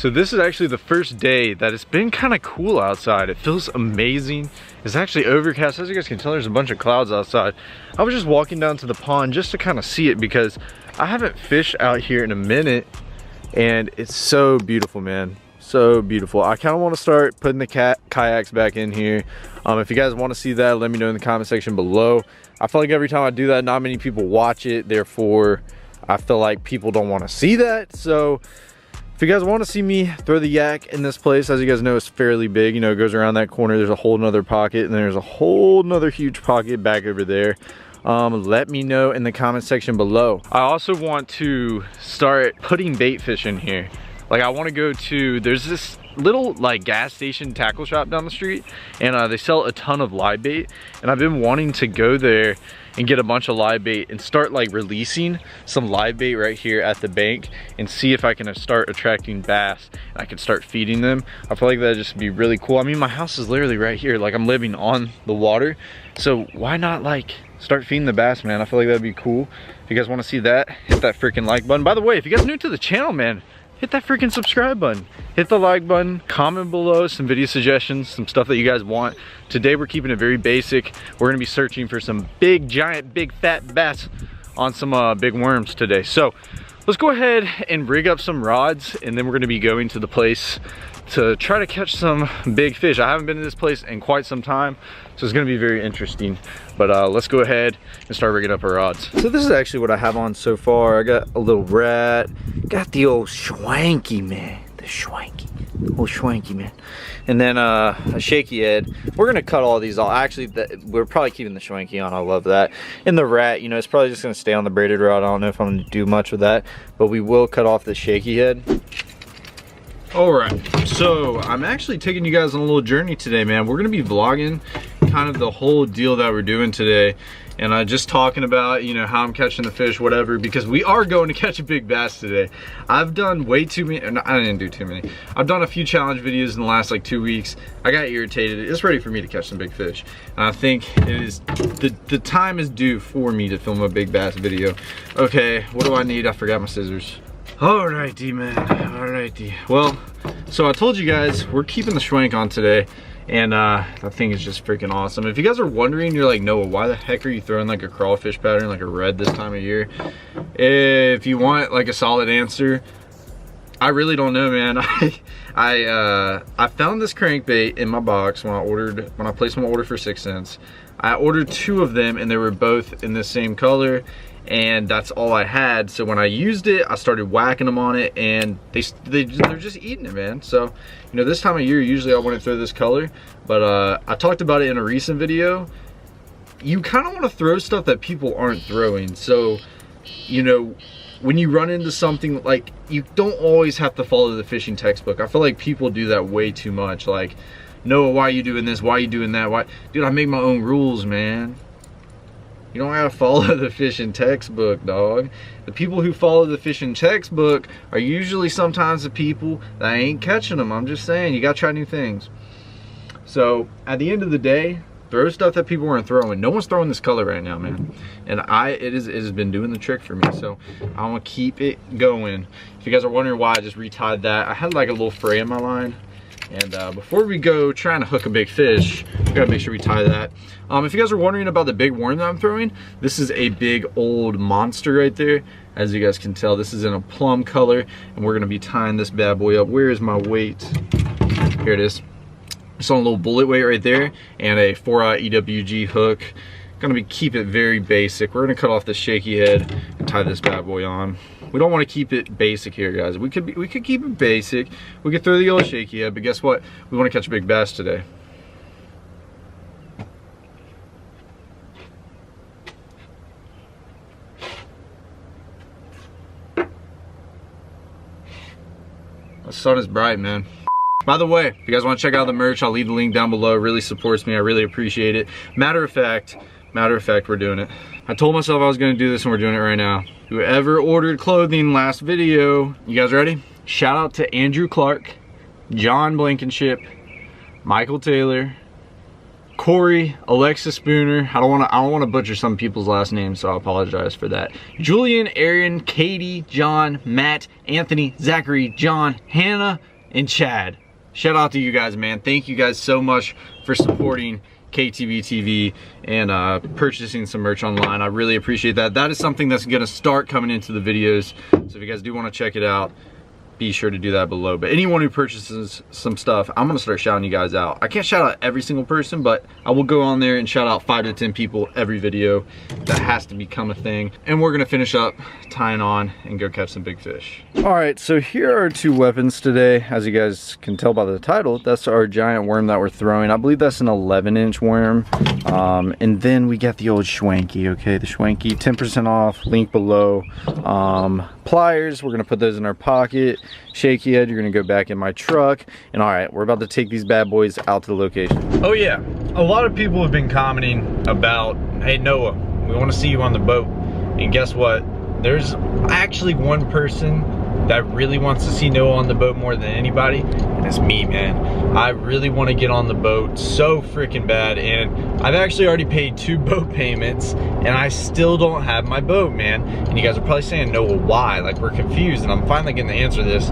So this is actually the first day that it's been kind of cool outside. It feels amazing. It's actually overcast. As you guys can tell, there's a bunch of clouds outside. I was just walking down to the pond just to kind of see it because I haven't fished out here in a minute, and it's so beautiful, man. So beautiful. I kind of want to start putting the kayaks back in here. If you guys want to see that, let me know in the comment section below. I feel like every time I do that, not many people watch it. Therefore, I feel like people don't want to see that. So if you guys want to see me throw the yak in this place, as you guys know, it's fairly big. You know, it goes around that corner. There's a whole nother pocket, and there's a whole nother huge pocket back over there. Let me know in the comment section below. I also want to start putting bait fish in here. Like, I want to go to, there's this little like gas station tackle shop down the street, and they sell a ton of live bait, and I've been wanting to go there and get a bunch of live bait and start like releasing some live bait right here at the bank and see if I can start attracting bass and I can start feeding them. I feel like that'd just be really cool. I mean, my house is literally right here. Like, I'm living on the water, so why not like start feeding the bass, man? I feel like that'd be cool. If you guys want to see that, hit that freaking like button. By the way, if you guys are new to the channel, man, hit that freaking subscribe button, hit the like button, comment below some video suggestions, some stuff that you guys want. Today we're keeping it very basic. We're gonna be searching for some big, giant, big fat bass on some big worms today. So let's go ahead and rig up some rods, and then we're gonna be going to the place to try to catch some big fish. I haven't been to this place in quite some time, so it's gonna be very interesting. But let's go ahead and start rigging up our rods. So this is actually what I have on so far. I got a little rat, got the old Schwanky, man. The Schwanky, old Schwanky, man. And then a shaky head. We're gonna cut all these off. Actually, we're probably keeping the Schwanky on. I love that. And the rat, you know, it's probably just gonna stay on the braided rod. I don't know if I'm gonna do much with that, but we will cut off the shaky head. All right, so I'm actually taking you guys on a little journey today, man. We're gonna be vlogging kind of the whole deal that we're doing today, and just talking about, you know, how I'm catching the fish, whatever, because we are going to catch a big bass today. I've done way too many, I didn't do too many. I've done a few challenge videos in the last like 2 weeks. I got irritated. It's ready for me to catch some big fish. And I think it is, the time is due for me to film a big bass video. Okay, what do I need? I forgot my scissors. Alrighty, man, alrighty. Well, so I told you guys, we're keeping the Schwank on today, and that thing is just freaking awesome. If you guys are wondering, you're like, Noah, why the heck are you throwing like a crawfish pattern, like a red this time of year? If you want like a solid answer, I really don't know, man. I found this crankbait in my box when I placed my order for 6 cents. I ordered 2 of them, and they were both in the same color, and that's all I had. So when I used it, I started whacking them on it, and they're just eating it, man. So, you know, this time of year, usually I wouldn't throw this color, but I talked about it in a recent video. You kind of want to throw stuff that people aren't throwing. So, you know, when you run into something, like, you don't always have to follow the fishing textbook. I feel like people do that way too much. Like, Noah, why are you doing this? Why are you doing that? Why? Dude, I make my own rules, man. You don't have to follow the fishing textbook, dog. The people who follow the fishing textbook are usually sometimes the people that ain't catching them. I'm just saying, you gotta try new things. So at the end of the day, throw stuff that people weren't throwing. No one's throwing this color right now, man. And it has been doing the trick for me. So I want to keep it going. If you guys are wondering why I just retied that, I had like a little fray in my line. And before we go trying to hook a big fish, we gotta make sure we tie that. If you guys are wondering about the big worm that I'm throwing, this is a big old monster right there. As you guys can tell, this is in a plum color, and we're gonna be tying this bad boy up. Where is my weight? Here it is. It's on a little bullet weight right there, and a 4-aught EWG hook. Gonna keep it very basic. We're gonna cut off the shaky head and tie this bad boy on. We don't want to keep it basic here, guys. We could keep it basic. We could throw the old shaky head, but guess what? We want to catch a big bass today. The sun is bright, man. By the way, if you guys want to check out the merch, I'll leave the link down below. It really supports me. I really appreciate it. Matter of fact, we're doing it. I told myself I was gonna do this, and we're doing it right now. Whoever ordered clothing last video, you guys ready? Shout out to Andrew Clark, John Blankenship, Michael Taylor, Corey, Alexis Spooner. I don't want to butcher some people's last names, so I apologize for that. Julian, Aaron, Katie, John, Matt, Anthony, Zachary, John, Hannah, and Chad. Shout out to you guys, man. Thank you guys so much for supporting KTV TV and purchasing some merch online. I really appreciate that. That is something that's gonna start coming into the videos. So if you guys do wanna check it out, be sure to do that below. But anyone who purchases some stuff, I'm gonna start shouting you guys out. I can't shout out every single person, but I will go on there and shout out 5 to 10 people every video. That has to become a thing. And we're gonna finish up tying on and go catch some big fish. All right, so here are 2 weapons today. As you guys can tell by the title, that's our giant worm that we're throwing. I believe that's an 11-inch worm. And then we got the old Schwanky, okay? The Schwanky, 10% off, link below. Pliers, we're gonna put those in our pocket. Shaky head, you're gonna go back in my truck. And all right, we're about to take these bad boys out to the location. Oh yeah, a lot of people have been commenting about, hey Noah, we wanna see you on the boat. And guess what? There's actually one person that really wants to see Noah on the boat more than anybody, and it's me, man. I really want to get on the boat so freaking bad, and I've actually already paid 2 boat payments, and I still don't have my boat, man. And you guys are probably saying, Noah, why? Like, we're confused, and I'm finally getting the answer to this.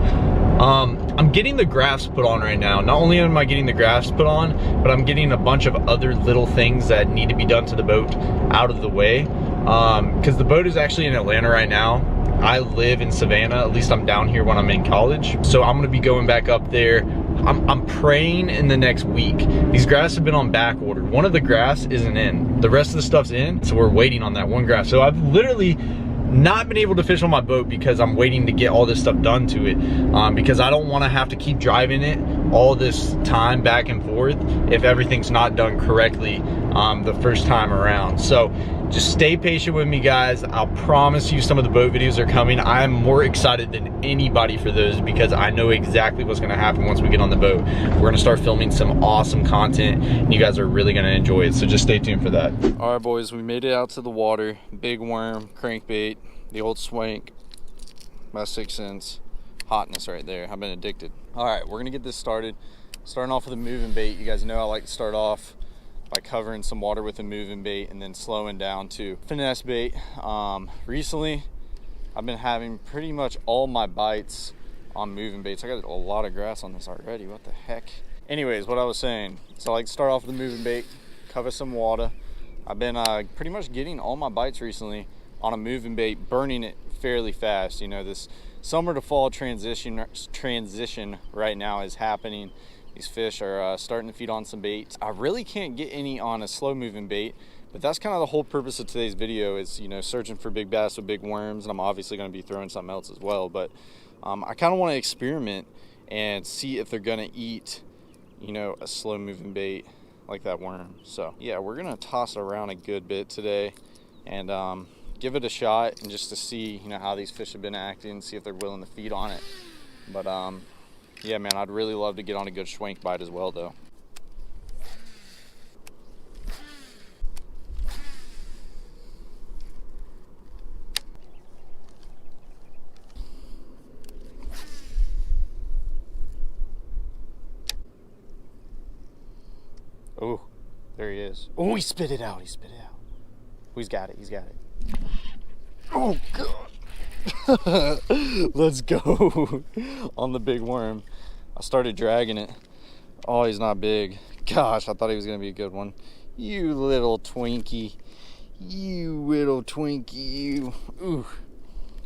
I'm getting the graphs put on right now. Not only am I getting the graphs put on, but I'm getting a bunch of other little things that need to be done to the boat out of the way. Because the boat is actually in Atlanta right now. I live in Savannah, at least I'm down here when I'm in college. So I'm gonna be going back up there. I'm praying in the next week. These graphs have been on back order. One of the graphs isn't in. The rest of the stuff's in, so we're waiting on that one graph. So I've literally not been able to fish on my boat because I'm waiting to get all this stuff done to it, because I don't want to have to keep driving it all this time back and forth if everything's not done correctly the first time around. So just stay patient with me, guys. I'll promise you some of the boat videos are coming. I'm more excited than anybody for those because I know exactly what's gonna happen once we get on the boat. We're gonna start filming some awesome content and you guys are really gonna enjoy it, so just stay tuned for that. All right, boys, we made it out to the water. Big worm, crankbait, the old Swank, about 6 cents. Hotness right there, I've been addicted. All right, we're gonna get this started. Starting off with a moving bait. You guys know I like to start off by covering some water with a moving bait and then slowing down to finesse bait. Recently, I've been having pretty much all my bites on moving baits. I got a lot of grass on this already, what the heck? Anyways, what I was saying, so I like to start off with a moving bait, cover some water. I've been pretty much getting all my bites recently on a moving bait, burning it fairly fast. You know, this summer to fall transition right now is happening. These fish are starting to feed on some bait. I really can't get any on a slow moving bait, but that's kind of the whole purpose of today's video is, you know, searching for big bass with big worms. And I'm obviously going to be throwing something else as well, but I kind of want to experiment and see if they're going to eat, you know, a slow moving bait like that worm. So yeah, we're going to toss around a good bit today and give it a shot and just to see, you know, how these fish have been acting, see if they're willing to feed on it. But yeah, man, I'd really love to get on a good Schwank bite as well, though. Oh, there he is. Oh, he spit it out. He spit it out. Oh, he's got it. He's got it. Oh, God. Let's go on the big worm. I started dragging it. Oh, he's not big. Gosh, I thought he was gonna be a good one. You little Twinkie. You little Twinkie, you. Ooh.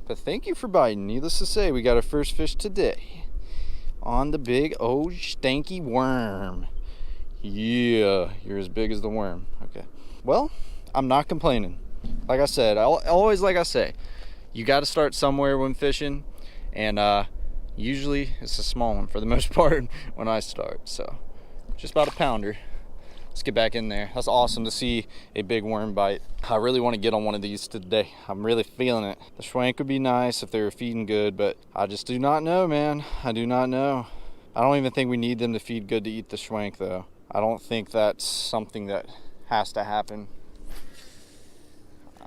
But thank you for biting. Needless to say, we got our first fish today on the big old stanky worm. Yeah, you're as big as the worm. Okay. Well, I'm not complaining. Like I said, always like I say, you got to start somewhere when fishing, and usually it's a small one for the most part when I start. So just about a pounder. Let's get back in there. That's awesome to see a big worm bite. I really want to get on one of these today. I'm really feeling it. The Schwank would be nice if they were feeding good, but I just do not know, man. I do not know. I don't even think we need them to feed good to eat the Schwank, though. I don't think that's something that has to happen.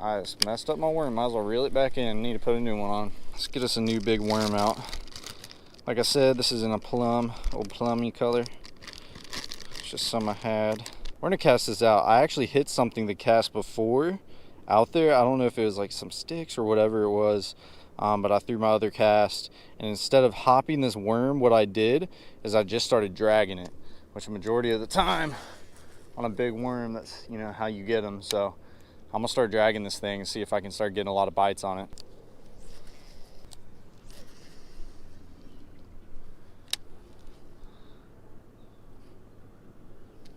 I just messed up my worm. Might as well reel it back in. Need to put a new one on. Let's get us a new big worm out. Like I said, this is in a plum, old plummy color. It's just some I had. We're gonna cast this out. I actually hit something to cast before out there. I don't know if it was like some sticks or whatever it was. but I threw my other cast, and instead of hopping this worm, what I did is I just started dragging it, which a majority of the time on a big worm, that's, you know, how you get them. So I'm gonna start dragging this thing and see if I can start getting a lot of bites on it.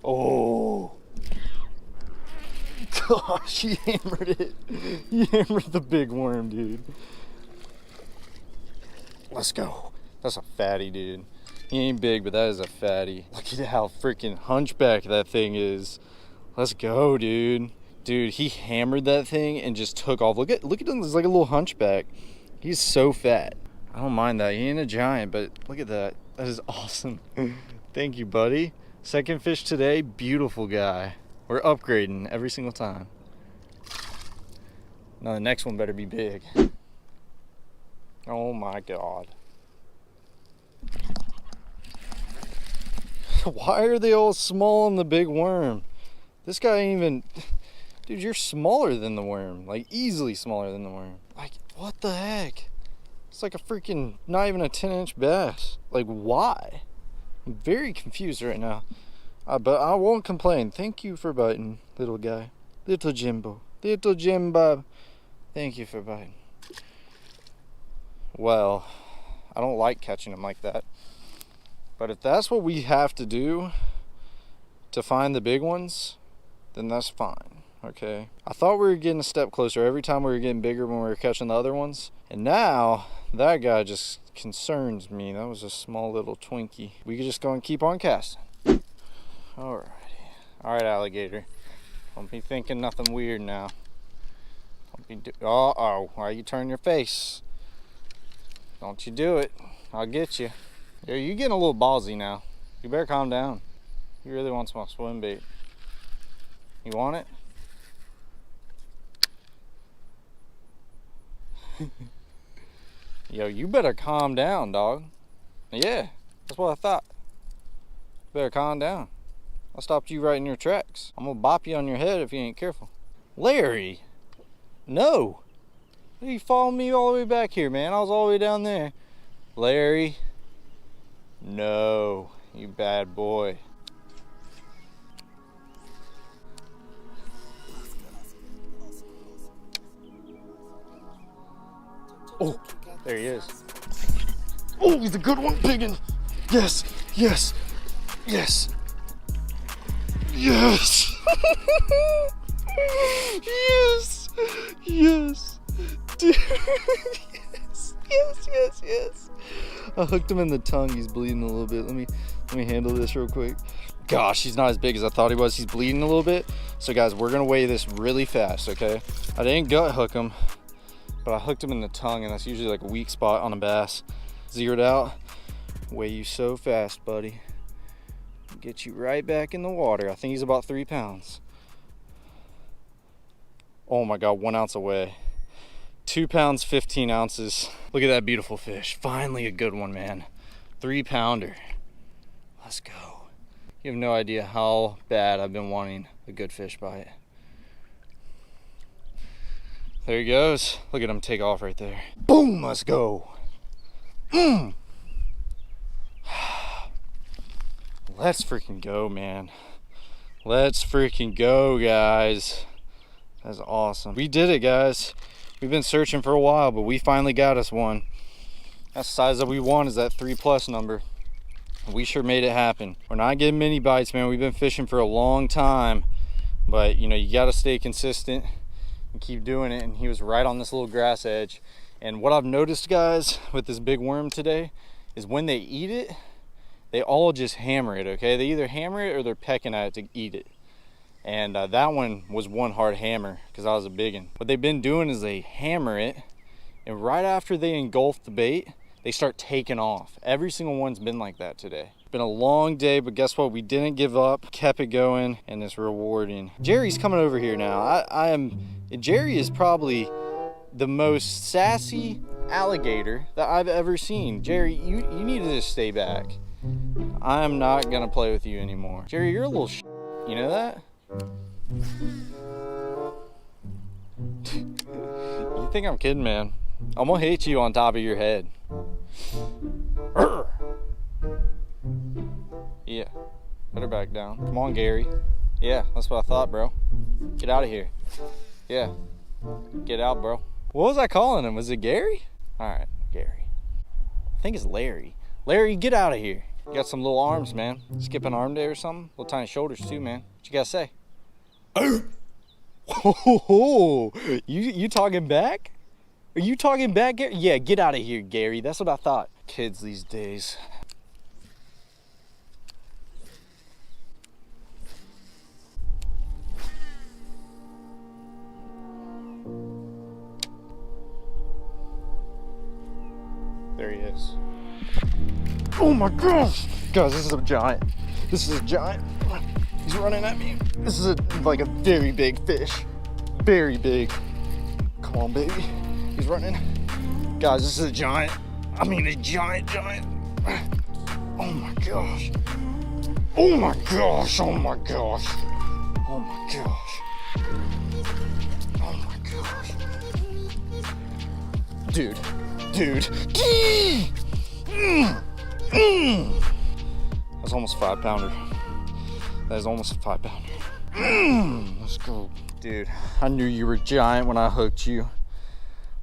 Oh gosh, he hammered it. He hammered the big worm, dude. Let's go. That's a fatty, dude. He ain't big, but that is a fatty. Look at how freaking hunchback that thing is. Let's go, dude. Dude, he hammered that thing and just took off. Look at him, he's like a little hunchback. He's so fat. I don't mind that. He ain't a giant, but look at that. That is awesome. Thank you, buddy. Second fish today, beautiful guy. We're upgrading every single time. Now the next one better be big. Oh my God. Why are they all small on the big worm? This guy ain't even, dude, you're smaller than the worm. Like easily smaller than the worm. Like, what the heck? It's like a freaking, not even a 10-inch bass. Like, why? I'm very confused right now. But I won't complain. Thank you for biting, little guy. Little Jimbo. Little Jim Bob. Thank you for biting. Well, I don't like catching them like that. But if that's what we have to do to find the big ones, then that's fine, okay? I thought we were getting a step closer every time we were getting bigger when we were catching the other ones. And now, that guy just concerns me. That was a small little Twinkie. We could just go and keep on casting. Alrighty. Alright, alligator. Don't be thinking nothing weird now. Don't be uh-oh. Why you turn your face? Don't you do it. I'll get you. Yo, you getting a little ballsy now. You better calm down. He really wants my swim bait. You want it? Yo, you better calm down, dog. Yeah, that's what I thought. Better calm down. I stopped you right in your tracks. I'm gonna bop you on your head if you ain't careful. Larry! No! You followed me all the way back here, man. I was all the way down there. Larry! No, you bad boy. Oh, there he is. Oh, he's a good one, Piggin. Yes, yes, yes. Yes! Yes! Yes! Dude! Yes! Yes, yes, yes! I hooked him in the tongue. He's bleeding a little bit. Let me handle this real quick. Gosh, he's not as big as I thought he was. He's bleeding a little bit. So guys, we're gonna weigh this really fast, okay? I didn't gut hook him, but I hooked him in the tongue, and that's usually like a weak spot on a bass. Zeroed out. Weigh you so fast, buddy. Get you right back in the water. I think he's about 3 pounds. Oh my God, 1 ounce away. 2 pounds, 15 ounces. Look at that beautiful fish. Finally a good one, man. 3-pounder. Let's go. You have no idea how bad I've been wanting a good fish bite. There he goes. Look at him take off right there. Boom, let's go. Let's freaking go, man. Let's freaking go, guys. That's awesome. We did it, guys. We've been searching for a while, but we finally got us one. That size that we want is that 3+ number. We sure made it happen. We're not getting many bites, man. We've been fishing for a long time, but you know, you got to stay consistent and keep doing it. And he was right on this little grass edge. And what I've noticed, guys, with this big worm today is when they eat it, they all just hammer it, okay? They either hammer it or they're pecking at it to eat it. And that one was one hard hammer because I was a big one. What they've been doing is they hammer it, and right after they engulf the bait, they start taking off. Every single one's been like that today. Been a long day, but guess what? We didn't give up, kept it going, and it's rewarding. Jerry's coming over here now. Jerry is probably the most sassy alligator that I've ever seen. Jerry, you need to just stay back. I'm not gonna play with you anymore. Jerry, you're a little you know that? You think I'm kidding, man. I'm gonna hit you on top of your head. Yeah, put her back down. Come on, Gary. Yeah, that's what I thought, bro. Get out of here. Yeah, get out, bro. What was I calling him? Was it Gary? All right, Gary. I think it's Larry. Larry, get out of here. You got some little arms, man. Skip an arm day or something? Little tiny shoulders too, man. What you gotta say? Oh, you talking back? Are you talking back, Gary? Yeah, get out of here, Gary. That's what I thought. Kids these days. There he is. Oh my gosh! Guys, this is a giant. This is a giant. He's running at me. This is like a very big fish. Very big. Come on, baby. He's running. Guys, this is a giant. I mean a giant. Oh my gosh. Oh my gosh. Oh my gosh. Oh my gosh. Oh my gosh. Dude. That's almost a 5-pounder. That is almost a 5-pounder. Let's go. Dude, I knew you were giant when I hooked you.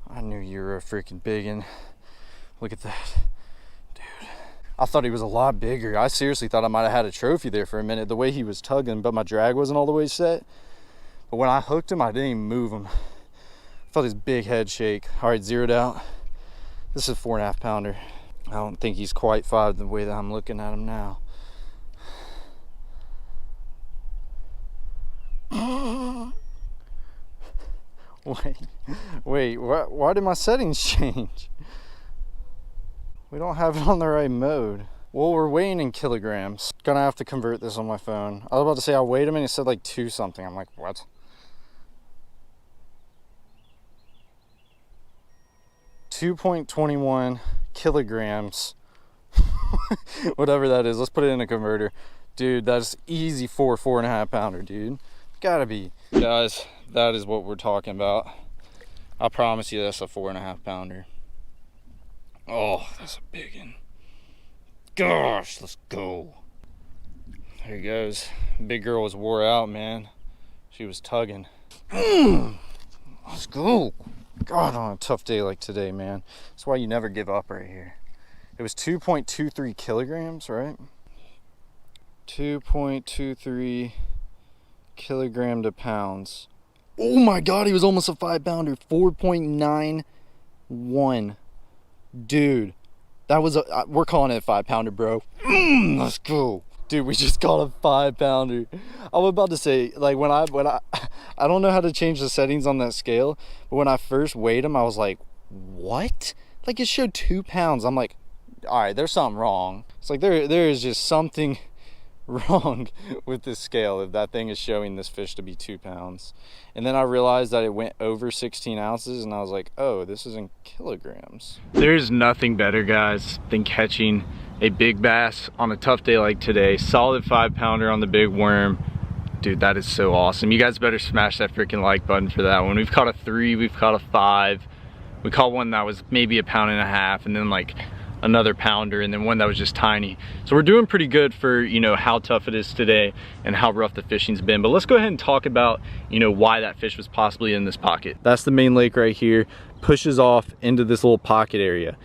I knew you were a freaking biggin. Look at that. Dude, I thought he was a lot bigger. I seriously thought I might have had a trophy there for a minute, the way he was tugging, but my drag wasn't all the way set. But when I hooked him, I didn't even move him. I felt his big head shake. All right, zeroed out. This is a 4.5-pounder. I don't think he's quite 5 the way that I'm looking at him now. Wait, why did my settings change? We don't have it on the right mode. Well, we're weighing in kilograms. Gonna have to convert this on my phone. I was about to say I weighed him and it said like 2 something. I'm like, what? 2.21 kilograms. Whatever that is, let's put it in a converter. Dude, that's easy for a 4.5-pounder, dude. Gotta be. Guys, that is what we're talking about. I promise you that's a 4.5-pounder. Oh, that's a big one. Gosh, let's go. There he goes. Big girl was wore out, man. She was tugging. Let's go. God, on a tough day like today, man. That's why you never give up right here. It was 2.23 kilograms, right? 2.23 kilogram to pounds. Oh my God, he was almost a 5-pounder. 4.91. Dude, that was a, we're calling it a 5-pounder, bro. Let's go. Dude, we just caught a 5-pounder. I was about to say, like, when I don't know how to change the settings on that scale, but when I first weighed him, I was like, what? Like, it showed 2 pounds. I'm like, all right, there's something wrong. It's like there is just something wrong with this scale if that thing is showing this fish to be 2 pounds. And then I realized that it went over 16 ounces and I was like, oh, this is in kilograms. There's nothing better, guys, than catching a big bass on a tough day like today. Solid 5-pounder on the big worm. Dude, that is so awesome. You guys better smash that freaking like button for that one. We've caught a 3, we've caught a 5. We caught one that was maybe a 1.5 pounds, and then like another pounder, and then one that was just tiny. So we're doing pretty good for, you know, how tough it is today and how rough the fishing's been. But let's go ahead and talk about, you know, why that fish was possibly in this pocket. That's the main lake right here. Pushes off into this little pocket area.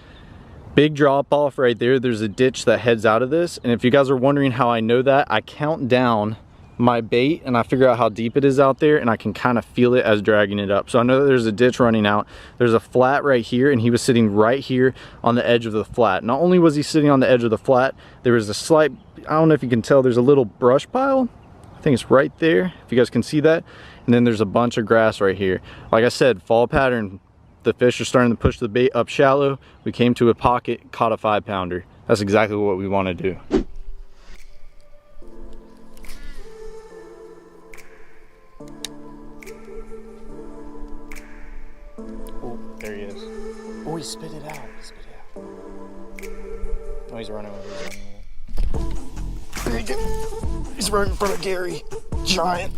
Big drop off right there. There's a ditch that heads out of this. And if you guys are wondering how I know that, I count down my bait and I figure out how deep it is out there, and I can kind of feel it as dragging it up. So I know that there's a ditch running out. There's a flat right here, and he was sitting right here on the edge of the flat. Not only was he sitting on the edge of the flat, there was a slight, I don't know if you can tell, there's a little brush pile. I think it's right there, if you guys can see that. And then there's a bunch of grass right here. Like I said, fall pattern, the fish are starting to push the bait up shallow. We came to a pocket, caught a 5-pounder. That's exactly what we want to do. Oh, there he is. Oh, he spit it out. He spit it out. Oh, he's running over. He's right in front of Gary. Giant.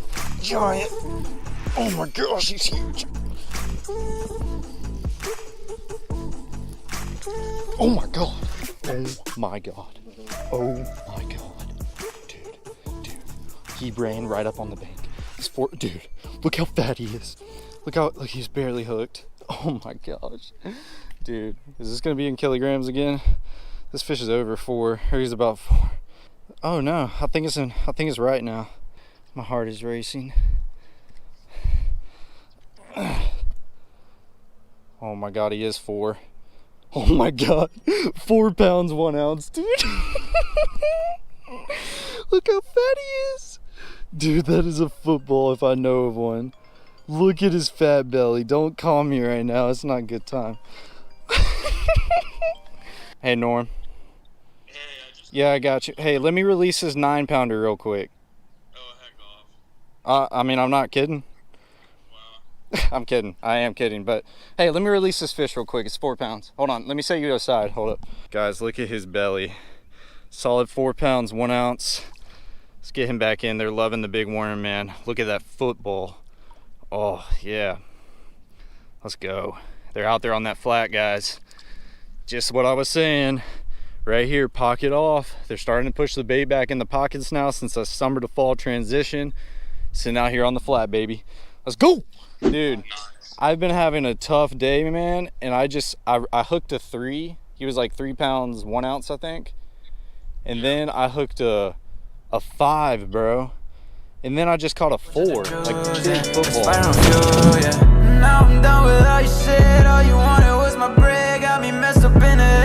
Oh my gosh, he's huge. Oh my God. Oh my God. Oh my God. Dude. He ran right up on the bank. Dude, look how fat he is. Look, he's barely hooked. Oh my gosh. Dude, is this gonna be in kilograms again? This fish is over 4, or he's about 4. Oh no, I think it's right now. My heart is racing. Oh my God, he is 4. Oh my God, 4 pounds, 1 ounce, dude. Look how fat he is. Dude, that is a football if I know of one. Look at his fat belly. Don't call me right now, it's not a good time. Hey, Norm. Hey, Yeah, I got you. Hey, let me release this 9-pounder real quick. Oh, heck off. I mean, I'm not kidding. Wow. I'm kidding. I am kidding. But hey, let me release this fish real quick. It's 4 pounds. Hold on. Let me set you aside. Hold up. Guys, look at his belly. Solid 4 pounds, 1 ounce. Let's get him back in. They're loving the big worm, man. Look at that football. Oh, yeah. Let's go. They're out there on that flat, guys. Just what I was saying. Right here, pocket off. They're starting to push the bait back in the pockets now since the summer to fall transition. Sitting out here on the flat, baby. Let's go. Dude, I've been having a tough day, man, and I hooked a 3. He was like 3 pounds, 1 ounce, I think. And then I hooked a 5, bro. And then I just caught a 4, like big football. Now I'm done with all you said. All you wanted was my bread. Got me messed up in the